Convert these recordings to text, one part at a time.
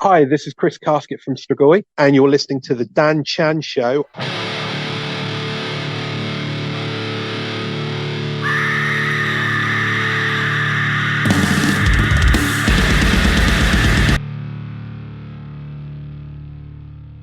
Hi, this is Chris Casket from Strigoi, and you're listening to the Dan Chan Show.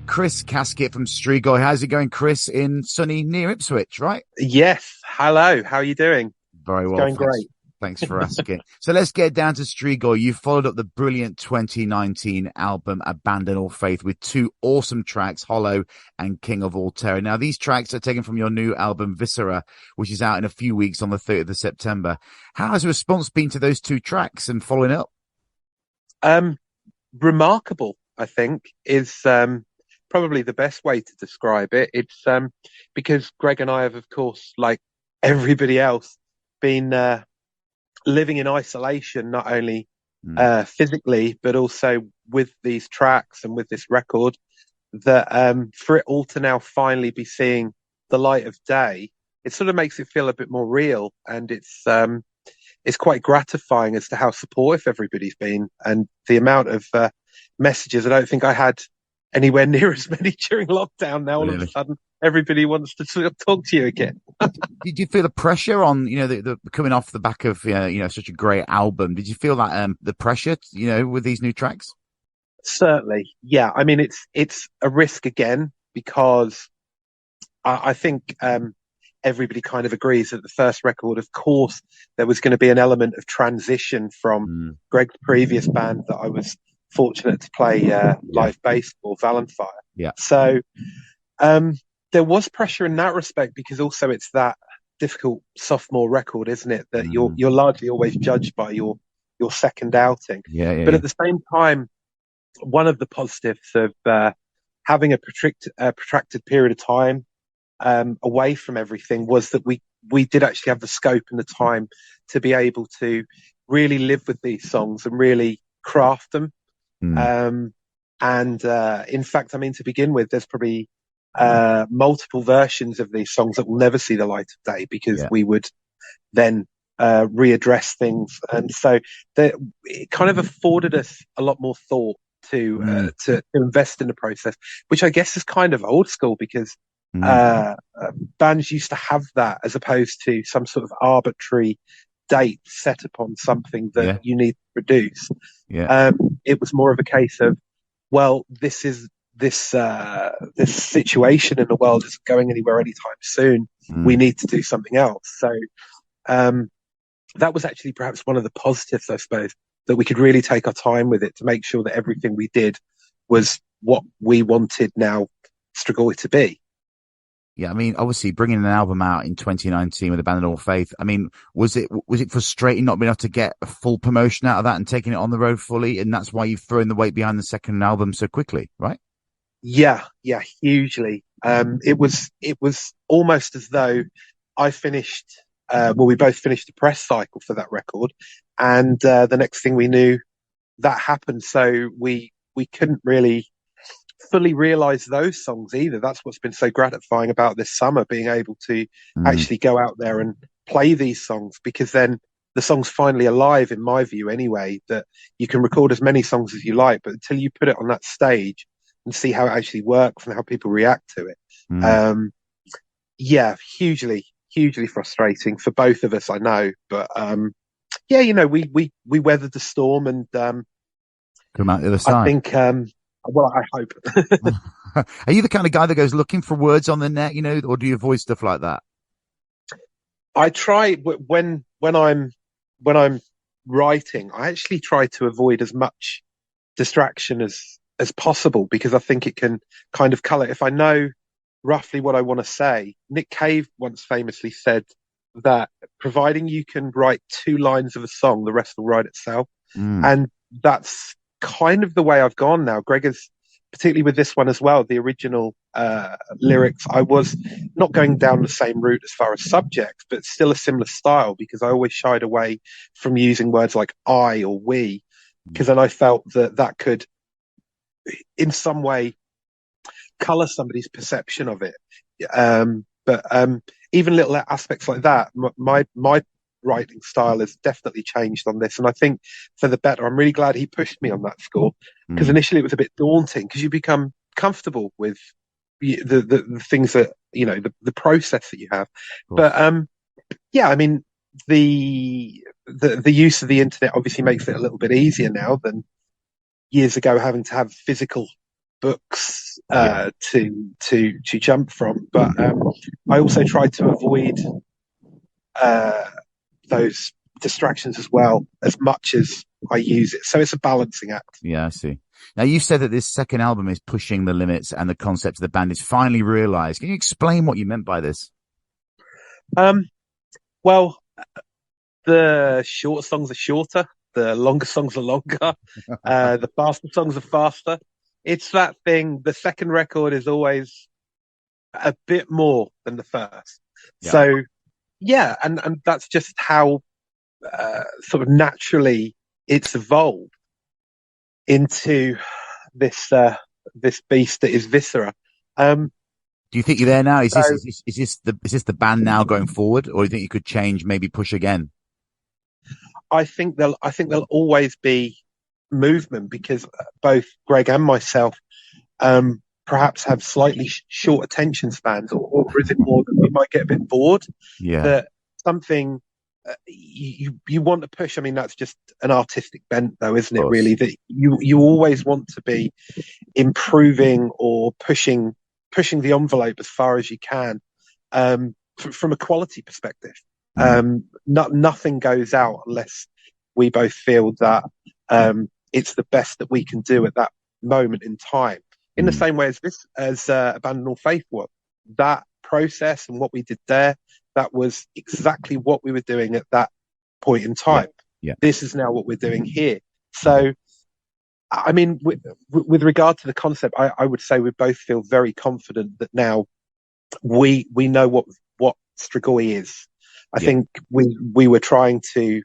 Chris Casket from Strigoi. How's it going, Chris, in sunny near Ipswich, right? Yes, hello. How are you doing? Very It's well, going thanks. great. Thanks for asking. So let's get down to Strigoi. You followed up the brilliant 2019 album Abandon All Faith with two awesome tracks, Hollow and King of All Terror. Now, these tracks are taken from your new album, Viscera, which is out in a few weeks on the 30th of September. How has the response been to those two tracks and following up? Remarkable, I think, is probably the best way to describe it. It's because Greg and I have, of course, like everybody else, been living in isolation, not only physically, but also with these tracks and with this record, that for it all to now finally be seeing the light of day, it sort of makes it feel a bit more real. And it's quite gratifying as to how supportive everybody's been, and the amount of messages. I don't think I had anywhere near as many during lockdown. Now all of a Really? sudden everybody wants to sort of talk to you again. Did you feel the pressure on, the coming off the back of, such a great album? Did you feel that, the pressure, with these new tracks? Certainly, yeah. I mean, it's a risk again, because I think everybody kind of agrees that the first record, of course, there was going to be an element of transition from Greg's previous band that I was fortunate to play live bass for, Valentine. Yeah. So there was pressure in that respect, because also it's that difficult sophomore record, isn't it? That you're largely always judged by your second outing. But at the same time, one of the positives of having a protracted period of time away from everything was that we did actually have the scope and the time to be able to really live with these songs and really craft them. And in fact, I mean, to begin with, there's probably multiple versions of these songs that will never see the light of day, because we would then readdress things. And so it kind of afforded us a lot more thought to invest in the process, which I guess is kind of old school, because bands used to have that, as opposed to some sort of arbitrary date set upon something that you need to produce. It was more of a case of, well, this situation in the world isn't going anywhere anytime soon. We need to do something else. So that was actually perhaps one of the positives, I suppose, that we could really take our time with it to make sure that everything we did was what we wanted now Strigoi to be. Yeah, I mean, obviously bringing an album out in 2019 with Abandon All Faith, I mean, was it frustrating not being able to get a full promotion out of that and taking it on the road fully? And that's why you've thrown the weight behind the second album so quickly, right? Yeah, hugely. It was almost as though I finished, we both finished the press cycle for that record, and the next thing we knew, that happened. So we couldn't really fully realize those songs either. That's what's been so gratifying about this summer, being able to actually go out there and play these songs, because then the song's finally alive, in my view anyway, that you can record as many songs as you like, but until you put it on that stage and see how it actually works and how people react to it. Hugely frustrating for both of us, I know. But we weathered the storm, and come out the other side. I think well, I hope. Are you the kind of guy that goes looking for words on the net, or do you avoid stuff like that? I try when I'm writing. I actually try to avoid as much distraction as possible, because I think it can kind of colour. If I know roughly what I want to say, Nick Cave once famously said that providing you can write 2 lines of a song, the rest will write itself. And that's kind of the way I've gone now. Greg is, particularly with this one as well, the original lyrics, I was not going down the same route as far as subjects, but still a similar style, because I always shied away from using words like I or we, because then I felt that could in some way colour somebody's perception of it. But even little aspects like that, my writing style has definitely changed on this, and I think for the better. I'm really glad he pushed me on that score, because initially it was a bit daunting, because you become comfortable with the things that the process that you have. But yeah, I mean, the use of the internet obviously makes it a little bit easier now than years ago, having to have physical books to jump from. But I also try to avoid those distractions as well, as much as I use it. So it's a balancing act. Yeah, I see. Now, you said that this second album is pushing the limits and the concept of the band is finally realized. Can you explain what you meant by this? Well, the short songs are shorter, the longer songs are longer, the faster songs are faster. It's that thing. The second record is always a bit more than the first. Yeah. So, yeah, and that's just how sort of naturally it's evolved into this beast that is Viscera. Do you think you're there now? Is this the band now going forward, or do you think you could change, maybe push again? I think there'll always be movement, because both Greg and myself perhaps have slightly short attention spans, or is it more that we might get a bit bored? Yeah. That something you want to push. I mean, that's just an artistic bent, though, isn't it? Really, that you always want to be improving or pushing the envelope as far as you can, from a quality perspective. Nothing goes out unless we both feel that it's the best that we can do at that moment in time. In the same way as Abandon All Faith was, that process and what we did there, that was exactly what we were doing at that point in time. Yeah. This is now what we're doing here. So, I mean, with regard to the concept, I would say we both feel very confident that now we know what Strigoi is. I think we were trying to,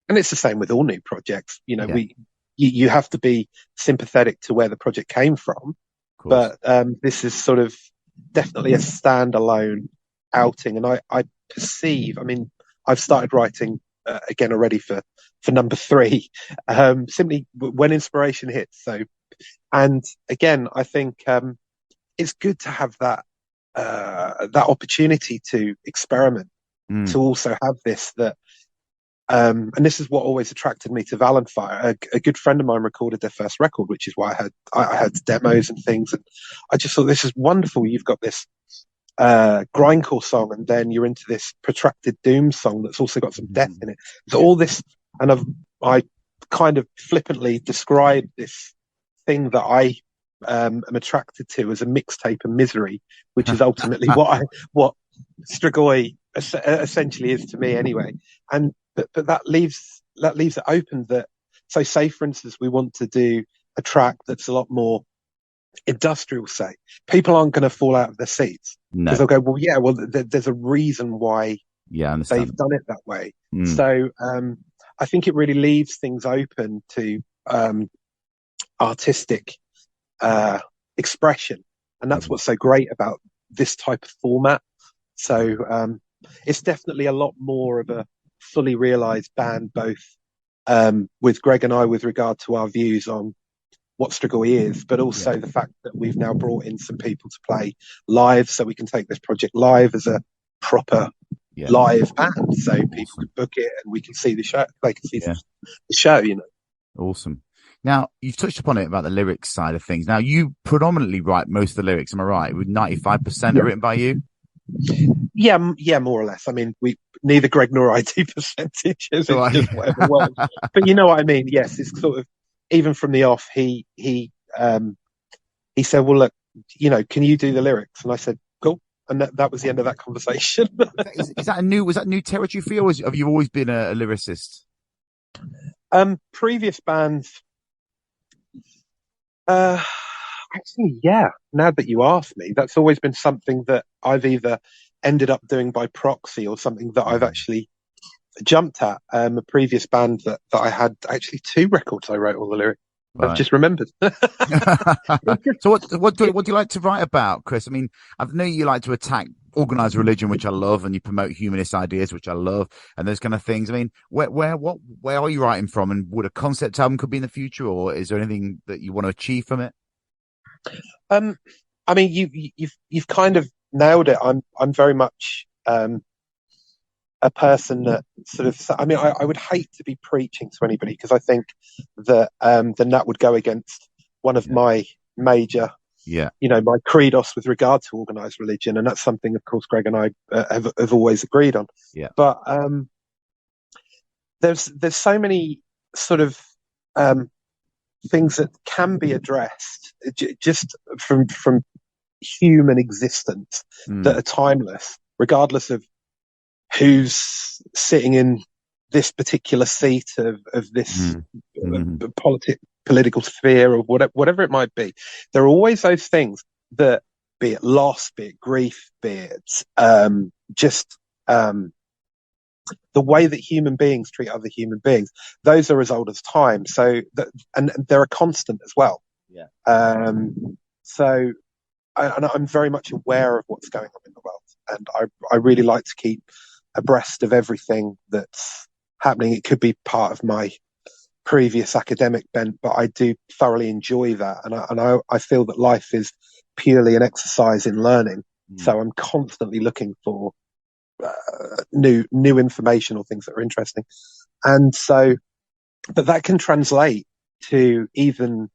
and it's the same with all new projects. You have to be sympathetic to where the project came from, but this is sort of definitely a standalone outing. And I perceive, I mean, I've started writing again already for number 3, simply when inspiration hits. So, and again, I think it's good to have that opportunity to experiment, to also have this and this is what always attracted me to Valenfire. A good friend of mine recorded their first record, which is why I had demos and things, and I just thought, this is wonderful. You've got this grindcore song, and then you're into this protracted doom song that's also got some death in it. So all this, and I kind of flippantly described this thing that I am attracted to as a mixtape of misery, which is ultimately what Strigoi essentially is to me anyway. And but that leaves it open. That, so say for instance we want to do a track that's a lot more industrial, say, people aren't going to fall out of their seats, because they'll go, well, there's a reason why they've done it that way. So I think it really leaves things open to artistic expression, and that's what's so great about this type of format. So it's definitely a lot more of a fully realized band, both with Greg and I, with regard to our views on what Strigoi is, but also the fact that we've now brought in some people to play live, so we can take this project live as a proper live band, so people can book it and we can see the show. They can see the show, Awesome. Now, you've touched upon it about the lyrics side of things. Now, you predominantly write most of the lyrics, am I right? With 95% are written by you? Yeah, more or less. I mean, neither Greg nor I do percentages. It's just whatever works. But you know what I mean? Yes, it's sort of, even from the off, he said, well, look, can you do the lyrics? And I said, cool. And that was the end of that conversation. Was that new territory for you, or have you always been a lyricist? Previous bands, actually, yeah. Now that you ask me, that's always been something that I've either ended up doing by proxy or something that I've actually jumped at. A previous band that I had, actually 2 records I wrote all the lyrics. Right. I've just remembered. So what do you like to write about, Chris? I mean, I know you like to attack organized religion, which I love, and you promote humanist ideas, which I love, and those kind of things. I mean, where are you writing from, and would a concept album could be in the future, or is there anything that you want to achieve from it? Um, I mean, you've kind of nailed it. I'm very much a person that sort of. I mean, I would hate to be preaching to anybody because I think that then that would go against one of Yeah, my major, yeah, my credos with regard to organized religion, and that's something, of course, Greg and I have always agreed on. yeah. But there's so many sort of um, things that can be addressed just from human existence that Mm, are timeless, regardless of who's sitting in this particular seat of this mm, mm, political sphere or whatever it might be. There are always those things that, be it loss, be it grief, be it just the way that human beings treat other human beings, those are as old as time. So and they're a constant as well. yeah. So and I'm very much aware of what's going on in the world, and I really like to keep abreast of everything that's happening. It could be part of my previous academic bent, but I do thoroughly enjoy that, and I feel that life is purely an exercise in learning. Mm, So I'm constantly looking for new information or things that are interesting, and so, but that can translate to even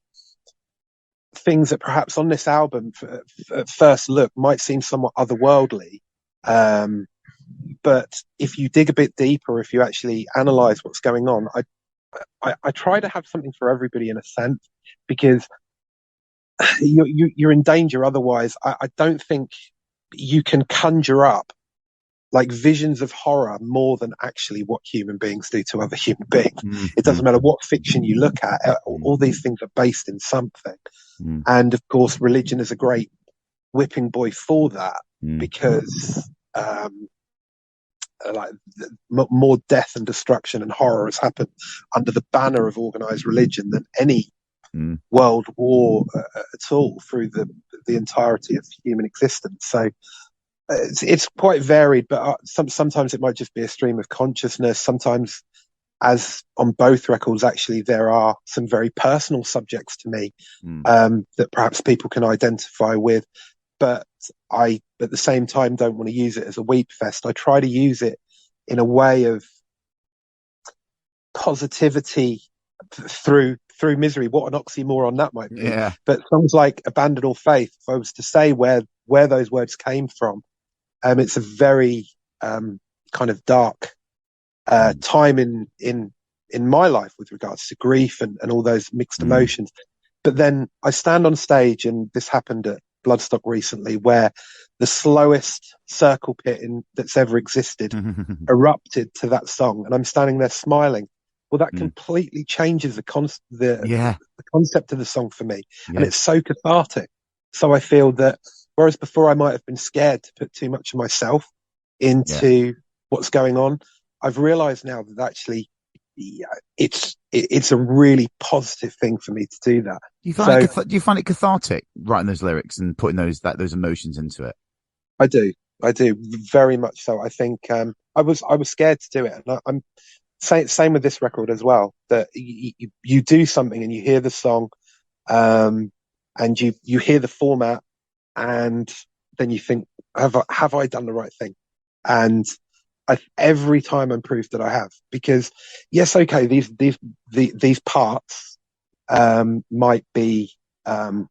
things that perhaps on this album at first look might seem somewhat otherworldly. Um, but if you dig a bit deeper, if you actually analyze what's going on, I try to have something for everybody in a sense, because you're in danger otherwise. I don't think you can conjure up like visions of horror more than actually what human beings do to other human beings. mm, It mm, doesn't matter what fiction you look at, mm, all these things are based in something. mm, And of course, religion is a great whipping boy for that, mm, because like more death and destruction and horror has happened under the banner of organized religion than any mm. world war at all through the entirety of human existence. So it's quite varied, but sometimes it might just be a stream of consciousness. Sometimes, as on both records, actually, there are some very personal subjects to me Mm. that perhaps people can identify with. But I, at the same time, don't want to use it as a weep fest. I try to use it in a way of positivity through misery. What an oxymoron that might be. Yeah. But songs like "Abandon All Faith," if I was to say where those words came from, it's a very kind of dark Mm, time in my life with regards to grief and all those mixed mm. emotions. But then I stand on stage, and this happened at Bloodstock recently, where the slowest circle pit that's ever existed erupted to that song, and I'm standing there smiling. Well, that Mm. completely changes Yeah, the concept of the song for me, and yeah, it's so cathartic. So I feel that whereas before I might have been scared to put too much of myself yeah. into what's going on, I've realised now that actually, yeah, it's a really positive thing for me to do that. So Do you find it cathartic writing those lyrics and putting those emotions into it? I do, I do very much so. I think I was scared to do it, and I'm same with this record as well. That you do something and you hear the song, um, and you hear the format, and then you think, have I done the right thing? And every time I'm proved that I have, because yes, okay, these parts might be um,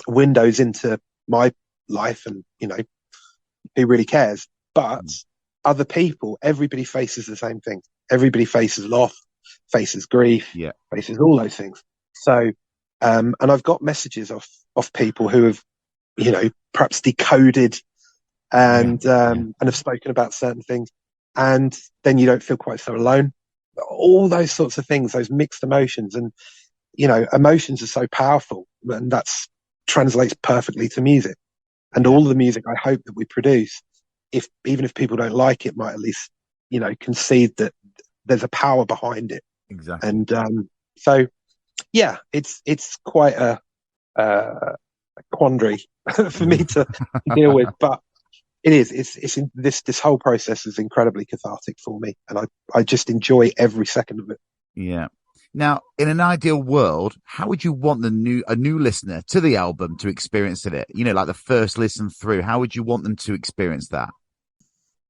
windows into my life, and who really cares? But Mm. other people, everybody faces the same thing. Everybody faces loss, faces grief, Yeah, faces all those things. So, and I've got messages off people who have, perhaps decoded yeah, and have spoken about certain things, and then you don't feel quite so alone. All those sorts of things, those mixed emotions, and emotions are so powerful, and that's translates perfectly to music. And yeah, all the music I hope that we produce, if even if people don't like it, might at least concede that there's a power behind it. exactly. And so yeah, it's quite a quandary for me to deal with, but It is. This whole process is incredibly cathartic for me, and I just enjoy every second of it. Yeah. Now, in an ideal world, how would you want a new listener to the album to experience it? You know, like the first listen through, how would you want them to experience that?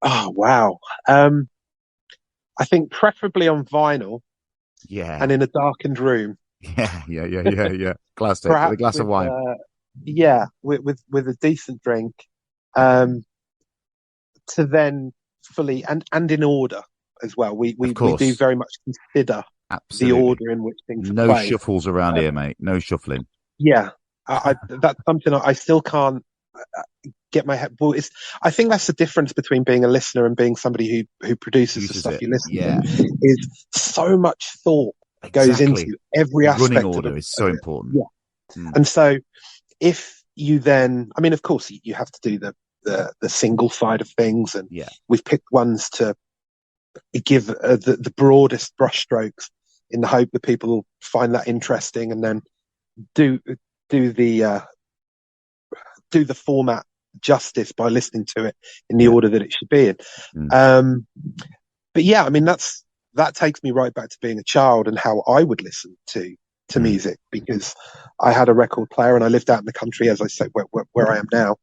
Oh wow. Um, I think preferably on vinyl Yeah. and in a darkened room, Yeah. Classic. With a perhaps glass of with wine. yeah, with a decent drink, um, to then fully and in order as well. Of We do course. very much consider the Absolutely. order in which things are No played. shuffles around here, mate. No shuffling. Yeah, that's something I still can't get my head. Well, it's I think that's the difference between being a listener and being somebody who produces the Uses stuff it. you listen Yeah, to. Is so much thought goes exactly. into every Running aspect of order is so it. important. Yeah, Mm. and so if you then, I mean, of course, you have to do the single side of things, and Yeah. we've picked ones to give the broadest brushstrokes in the hope that people will find that interesting, and then do do the uh, do the format justice by listening to it in the Yeah. order that it should be in. Mm. Um, but yeah, I mean that takes me right back to being a child and how I would listen to Mm. music, because I had a record player and I lived out in the country, as I said, where I am now,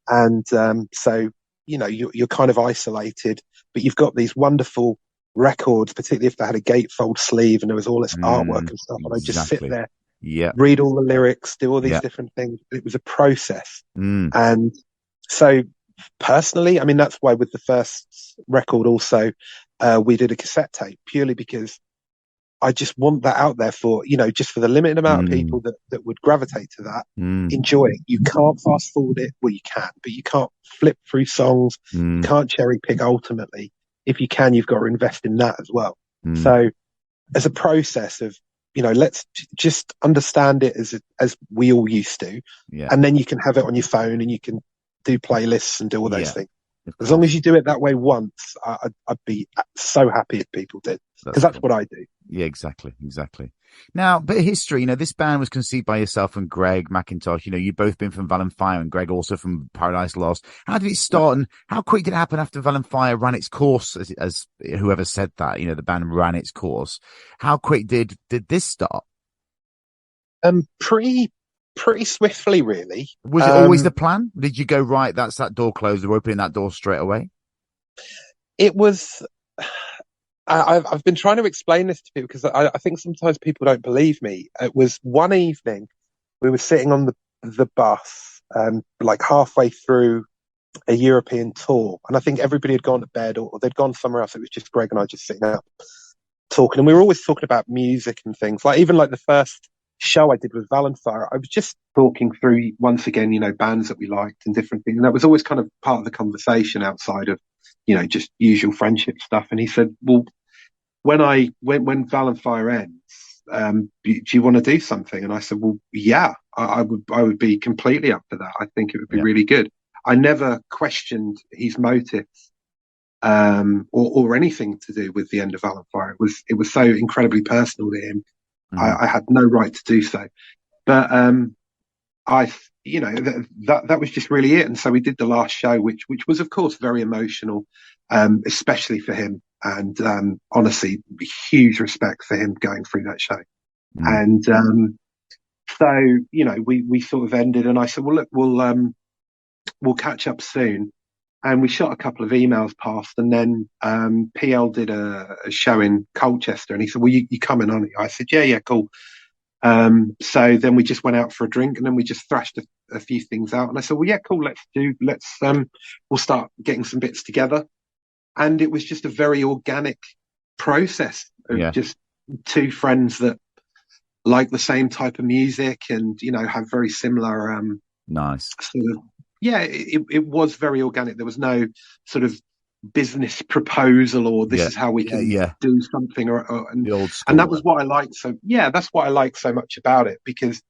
and so you're kind of isolated, but you've got these wonderful records, particularly if they had a gatefold sleeve and there was all this artwork Mm. and stuff, and I just sit Exactly. there, Yeah. read all the lyrics, do all these Yeah. different things. It was a process, Mm. and so personally, I mean, that's why with the first record also, we did a cassette tape purely because I just want that out there for, just for the limited amount of Mm. people that would gravitate to that, Mm. enjoy it. You can't fast forward it. Well, you can, but you can't flip through songs. You Mm. can't cherry pick ultimately. If you can, you've got to invest in that as well. Mm. So as a process of, let's just understand it as we all used to, Yeah. and then you can have it on your phone and you can do playlists and do all those Yeah. things. Of As long as course. you do it that way once, I'd be so happy if people did, because That's that's cool. what I do. Yeah, exactly. Exactly. Now, bit of history, this band was conceived by yourself and Greg McIntosh. You've both been from Valen Fire and Greg also from Paradise Lost. How did it start and how quick did it happen after Valen Fire ran its course, as whoever said that, the band ran its course? How quick did this start? Pretty swiftly, really. Was it always the plan? Did you go, right, that's that door closed, we're opening that door straight away? It was. I've been trying to explain this to people because I think sometimes people don't believe me. It was one evening we were sitting on the bus, like halfway through a European tour, and I think everybody had gone to bed or they'd gone somewhere else. It was just Greg and I just sitting up talking, and we were always talking about music and things. Like even like the first show I did with Valentine, I was just talking through once again, bands that we liked and different things, and that was always kind of part of the conversation outside of, just usual friendship stuff. And he said, "Well, when Valentine ends, do you want to do something?" And I said, "Well, yeah, I would be completely up for that. I think it would be Yeah. really good." I never questioned his motives, or anything to do with the end of Valentine. It was so incredibly personal to him. Mm. I had no right to do so, but I, that was just really it. And so we did the last show, which was of course very emotional, especially for him. And honestly, huge respect for him going through that show. Mm. And so we sort of ended, and I said, well, look, we'll catch up soon. And we shot a couple of emails past, and then PL did a show in Colchester, and he said, "Well, you coming on it?" I said, "Yeah, cool." So then we just went out for a drink, and then we just thrashed a few things out. And I said, "Well, yeah, cool. We'll start getting some bits together." And it was just a very organic process of Yeah. just two friends that like the same type of music and have very similar Nice. sort of, yeah, it was very organic. There was no sort of business proposal or this Yeah. is how we Yeah. can Yeah. do something, The old and school that was one. what I liked. So yeah, that's what I like so much about it, because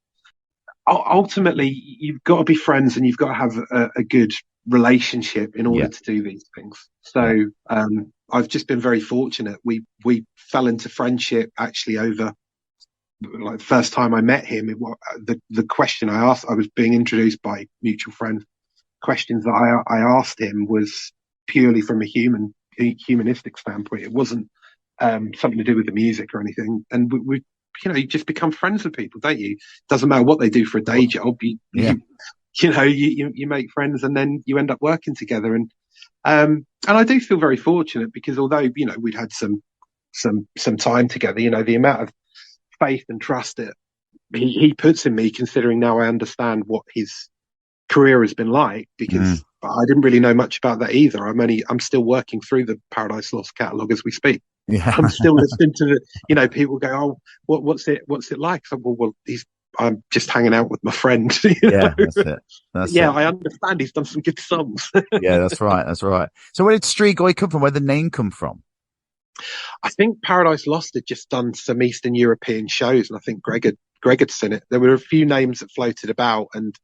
ultimately you've got to be friends and you've got to have a good relationship in order Yeah. to do these things. Yeah. So I've just been very fortunate. We fell into friendship actually over, like, the first time I met him. The question I asked, I was being introduced by a mutual friend questions that I asked him was purely from a humanistic standpoint. It wasn't something to do with the music or anything. And you just become friends with people, don't you? Doesn't matter what they do for a day job. Yeah. You make friends and then you end up working together. And I do feel very fortunate because although we'd had some time together, the amount of faith and trust that he puts in me, considering now I understand what his career has been like, because I didn't really know much about that either. I'm still working through the Paradise Lost catalogue as we speak. Yeah. I'm still listening to people go, oh, what's it like? So, well, I'm just hanging out with my friend. Yeah, that's it. That's yeah, it. I understand he's done some good songs. Yeah, that's right. That's right. So where did Strigoi come from? Where did the name come from? I think Paradise Lost had just done some Eastern European shows, and I think Greg had seen it. There were a few names that floated about, and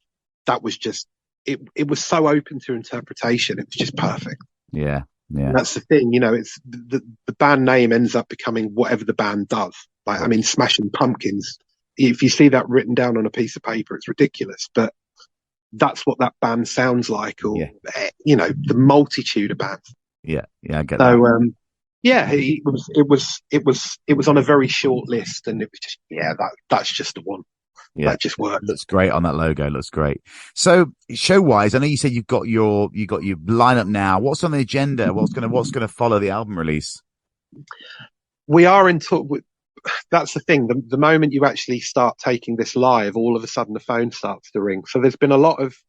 that was just it was so open to interpretation. It was just perfect. Yeah, yeah. And that's the thing, it's the band name ends up becoming whatever the band does. Like, I mean, Smashing Pumpkins, if you see that written down on a piece of paper, it's ridiculous, but that's what that band sounds like, or the multitude of bands. Yeah, I get so, that. Yeah, it was on a very short list, and it was just that's just the one. Yeah, that just works. Looks great on that logo. Looks great. So show wise, I know you said you've got your lineup now. What's on the agenda? What's gonna follow the album release? We are in talk. That's the thing. The moment you actually start taking this live, all of a sudden the phone starts to ring. So there's been a lot of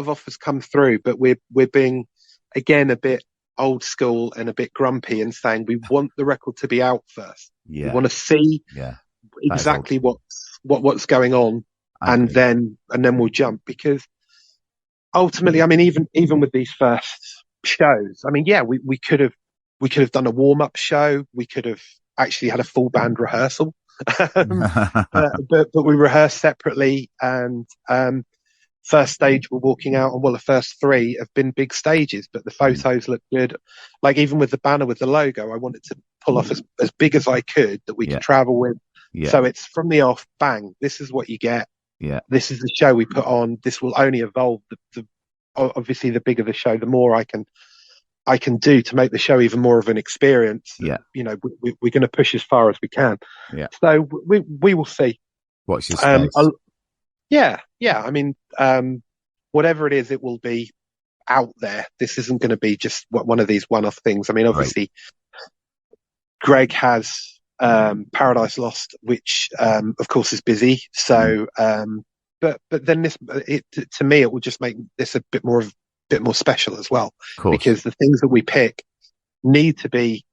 offers come through, but we're being again a bit old school and a bit grumpy and saying we want the record to be out first. Yeah. We want to see exactly what's going on, and then we'll jump, because ultimately, I mean, even with these first shows, I mean, we could have done a warm up show. We could have actually had a full band rehearsal, but we rehearsed separately, and first stage we're walking out, and the first three have been big stages, but the photos look good. Like even with the banner with the logo, I wanted to pull off as big as I could that we could travel with. Yeah. So it's from the off, bang, this is what you get. Yeah. This is the show we put on. This will only evolve. Obviously, the bigger the show, the more I can do to make the show even more of an experience. Yeah. We're going to push as far as we can. Yeah. So we will see. Watch your space. Yeah. I mean, whatever it is, it will be out there. This isn't going to be just one of these one-off things. I mean, obviously, Greg has Paradise Lost, which of course is busy. So, but then to me, it will just make this a bit more special as well, because the things that we pick need to be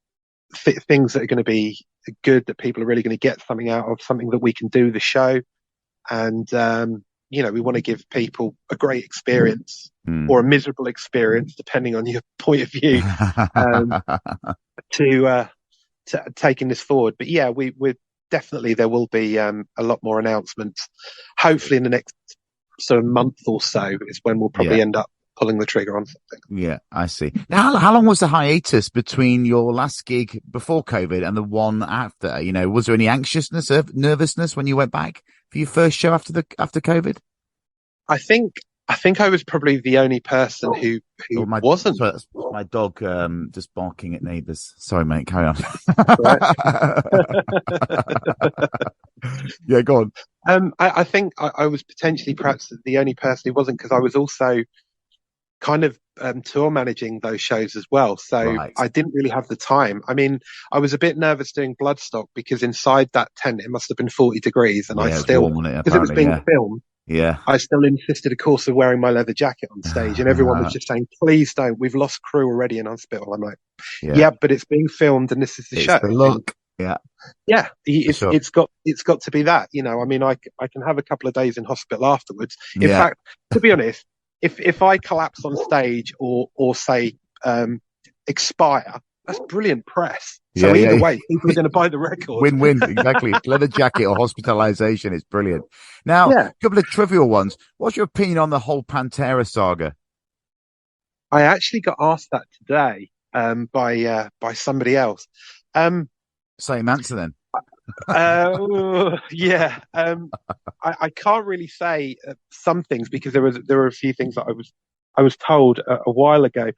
things that are going to be good, that people are really going to get something out of, something that we can do the show, and we want to give people a great experience or a miserable experience, depending on your point of view, to taking this forward. But yeah, we're definitely, there will be a lot more announcements. Hopefully in the next sort of month or so is when we'll probably end up pulling the trigger on something. Yeah, I see. Now, how long was the hiatus between your last gig before COVID and the one after? Was there any anxiousness, nervousness when you went back for your first show after COVID? I think I was probably the only person who wasn't. Sorry, that's my dog just barking at neighbours. Sorry, mate. Carry on. Yeah, go on. I think I was potentially perhaps the only person who wasn't, because I was also kind of tour managing those shows as well. So I didn't really have the time. I mean, I was a bit nervous doing Bloodstock because inside that tent it must have been 40 degrees, and I still, because it was being filmed. Yeah, I still insisted, of course, of wearing my leather jacket on stage, and everyone was just saying, "Please don't. We've lost crew already in hospital." I'm like, "Yeah, but it's being filmed, and this is the show." The look, it's got to be that. I mean, I can have a couple of days in hospital afterwards. In fact, to be honest, if I collapse on stage or say expire, that's brilliant press. So either way, people are going to buy the record. Win-win, exactly. Leather jacket or hospitalization is brilliant. Now, a couple of trivial ones. What's your opinion on the whole Pantera saga? I actually got asked that today by somebody else. Same answer then. I can't really say some things, because there were a few things that I was told a while ago.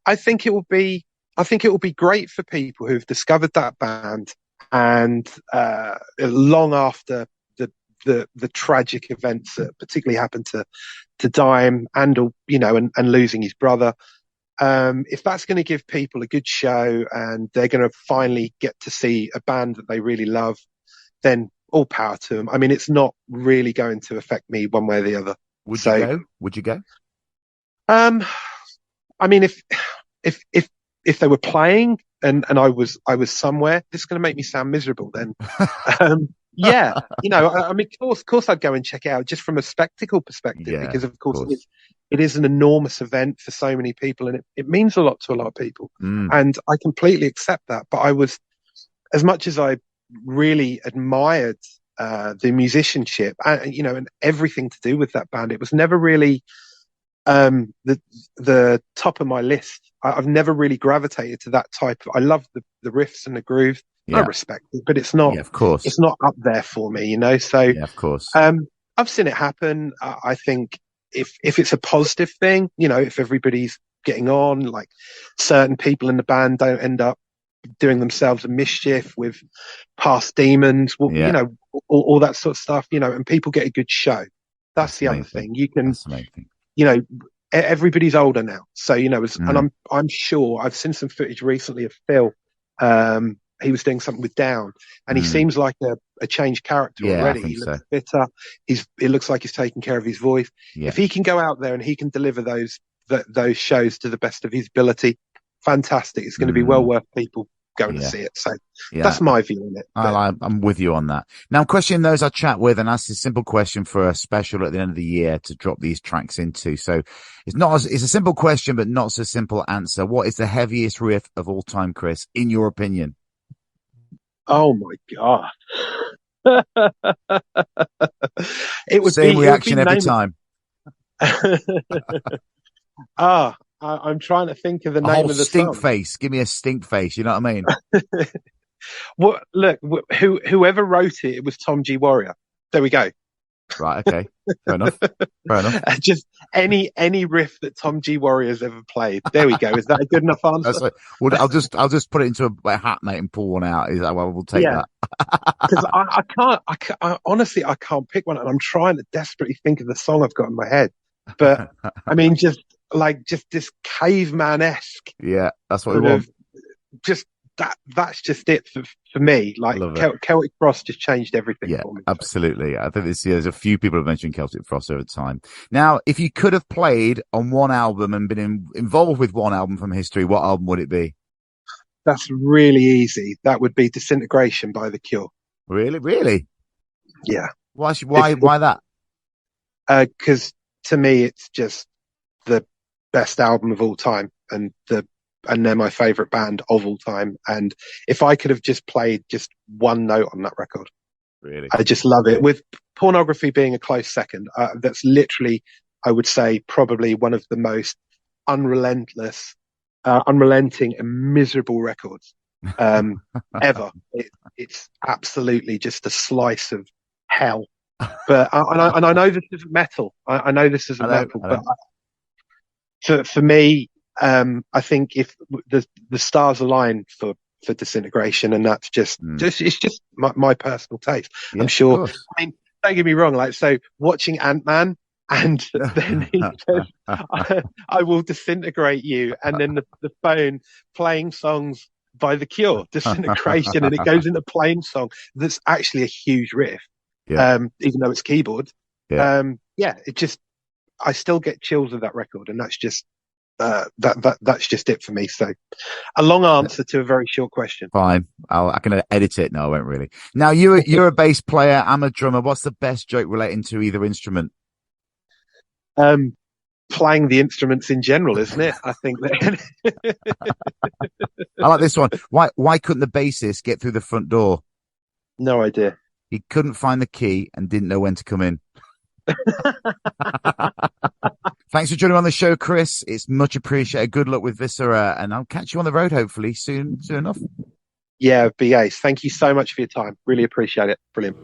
I think it will be I think it will be great for people who've discovered that band and long after the tragic events that particularly happened to Dime and and losing his brother. If that's going to give people a good show and they're going to finally get to see a band that they really love, then all power to them. I mean, it's not really going to affect me one way or the other. Would you So, go? Would you go? um, I mean, if if if they were playing and I was somewhere, this is going to make me sound miserable. Then, yeah, I mean, of course, I'd go and check it out just from a spectacle perspective Yeah, because, of of course, course. it is an enormous event for so many people, and it means a lot to a lot of people, Mm, and I completely accept that. But I was, as much as I really admired the musicianship and everything to do with that band, it was never really the top of my list. I've never really gravitated to that type of. I love the riffs and the groove. I yeah, respect it, but it's not yeah, of course. it's not up there for me. So Yeah, of course. I've seen it happen. I think if it's a positive thing, if everybody's getting on, like certain people in the band don't end up doing themselves a mischief with past demons, well, Yeah, all that sort of stuff, and people get a good show. That's that's the the other main thing. thing. You can, That's the main thing. you know, everybody's older now, so and Mm, I'm sure I've seen some footage recently of Phil. He was doing something with Down, and he mm. seems like a changed character Yeah, I already. think He so. looks fitter. It looks like he's taking care of his voice. Yeah. If he can go out there and he can deliver those shows to the best of his ability, fantastic. It's going to be well Mm, worth people going to yeah. see it. So Yeah. that's my view on it. But I'm with you on that. Now, I'm questioning those I chat with and ask a simple question for a special at the end of the year to drop these tracks into. So it's a simple question, but not so simple answer. What is the heaviest riff of all time, Chris, in your opinion? oh my god, it would Same be it would be reaction every name time. it. I'm trying to think of the A whole name of the stink song. face. Give me a stink face. You know what I mean? What? Look, whoever wrote it, it was Tom G. Warrior. There we go. Right. Okay. Fair enough. Fair enough. Just any riff that Tom G. Warrior's ever played. There we go. Is that a good enough answer? That's it. Well, I'll just put it into a hat, mate, and pull one out. Is that well, we'll take Yeah, that. because honestly, I can't pick one, and I'm trying to desperately think of the song I've got in my head. But I mean, just this caveman esque Yeah, that's what we sort want. of just that's just it for me. I Like love it. Celtic Frost just changed everything Yeah, for me. So. absolutely. I think there's a few people have mentioned Celtic Frost over time. Now, if you could have played on one album and been involved with one album from history, what album would it be? That's really easy. That would be Disintegration by The Cure. Really, really? Yeah. Why, why that? Because to me, it's just the best album of all time, and they're my favorite band of all time. And if I could have just played just one note on that record, Really? I just love it. With Pornography being a close second, that's literally, I would say, probably one of the most unrelenting and miserable records ever. It's absolutely just a slice of hell. But I know this isn't metal. I know this isn't metal, I but know. for me, I think if the stars align for Disintegration, and that's Mm. it's just my personal taste. Yeah, I'm of sure. course. I mean, don't get me wrong. Like, so watching Ant-Man, and then he says, I will disintegrate you," and then the phone playing songs by The Cure, Disintegration, and it goes into plain song. That's actually a huge riff, Yeah, even though it's keyboard. yeah. Yeah, I still get chills with that record, and that's just that's just it for me. So, a long answer to a very short question. Fine. I can edit it. No, I won't really. Now you're a bass player. I'm a drummer. What's the best joke relating to either instrument? Um, Playing the instruments in general, isn't it? I think that. I like this one. Why couldn't the bassist get through the front door? No idea. He couldn't find the key and didn't know when to come in. Thanks for joining me on the show, Chris. It's much appreciated. Good luck with Viscera, and I'll catch you on the road hopefully soon enough. Yeah, BAs. Thank you so much for your time. Really appreciate it. Brilliant.